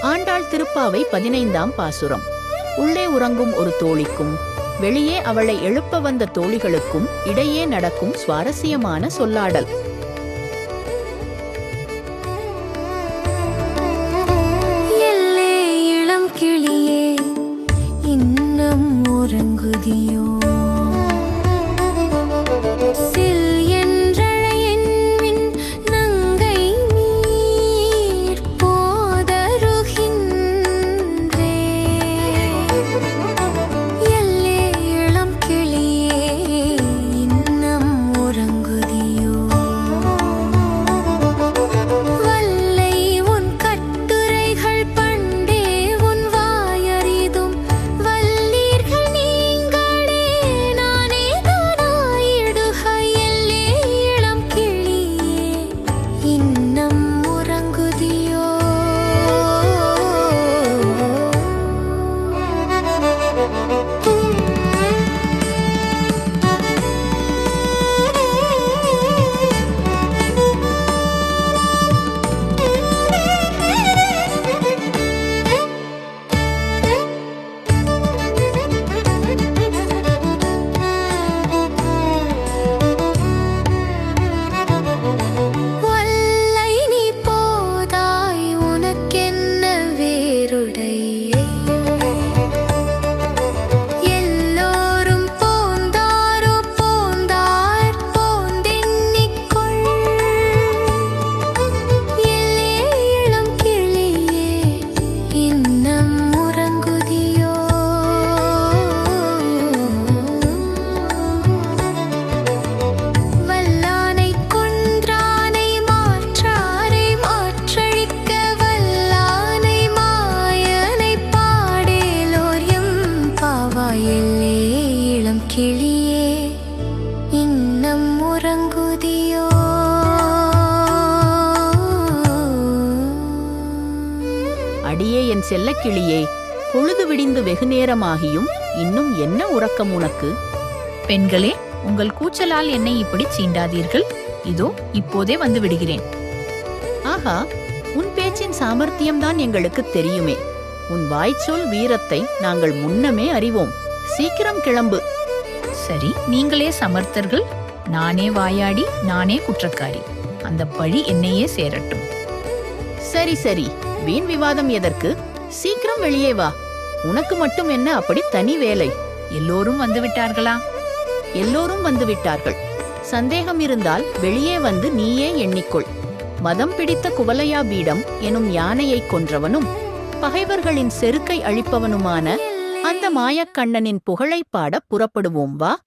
ஆண்டாள் திருப்பாவை 15ஆம் பாசுரம். உள்ளே உறங்கும் ஒரு தோழிக்கும் வெளியே அவளை எழுப்ப வந்த தோழிகளுக்கும் இடையே நடக்கும் சுவாரஸ்யமான சொல்லாடல். எல்லே இளம் கிளியே, இன்னும் உறங்குதியோ? சில் என்றழையென்மின் நங்கை நீர் போதருகின்றே. எல்லே இளம் கிளியே, இன்னும் உறங்குதியோ? வல்லை உன் கட்டுரைகள் பண்டே உன் வாயறிதும் வல்லீர்கள் நீங்களே நானே தானாயிடுக. எல்லே இளம் கிளியே, இன்னும் உறங்குதியோ? வல்லை நீ போதாய், உனக்கென்ன வேறுடையே? எல்லோரும் போந்தாரோ போந்தார் போந்தெண்ணிக்கொள். எல்லே இளம் கிளியே, இன்னும் உறங்குதியோ? வல்லானை கொன்றானை மாற்றாரை மாற்றழிக்க வல்லானை மாயனை பாடேலோர் எம்பாவாய். எல்லே இளம் கிளியே, இன்னும் உறங்குதியோ? அடியே என் செல்லக்கிளியே, பொழுது விடிந்து வெகுநேரமாகியும் இன்னும் என்ன உறக்கம் உனக்கு? பெண்களே, உங்கள் கூச்சலால் என்னை இப்படி சீண்டாதீர்கள். இதோ இப்போதே வந்து விடுகிறேன். ஆஹா, உன் பேச்சின் சாமர்த்தியம்தான் எங்களுக்கு தெரியுமே. உன் வாய்ச்சொல் வீரத்தை நாங்கள் முன்னமே அறிவோம். சீக்கிரம் கிளம்பு. சரி, நீங்களே சமர்த்தர்கள். நானே வாயாடி, நானே குற்றக்காரி. அந்த பழி என்னையே சேரட்டும். சரி சரி, வீண் விவாதம் எதற்கு? சீக்கிரம் வெளியே வா. உனக்கு மட்டும் என்ன அப்படி தனி வேலை? எல்லோரும் வந்து விட்டார்களா? எல்லோரும் வந்து விட்டார்கள். சந்தேகம் இருந்தால் வெளியே வந்து நீயே எண்ணிக்கொள். மதம் பிடித்த குவலையா பீடம் எனும் யானையைக் கொன்றவனும் பகைவர்களின் செருக்கை அழிப்பவனுமான அந்த மாயக்கண்ணனின் புகழைப் பாட புறப்படுவோம் வா.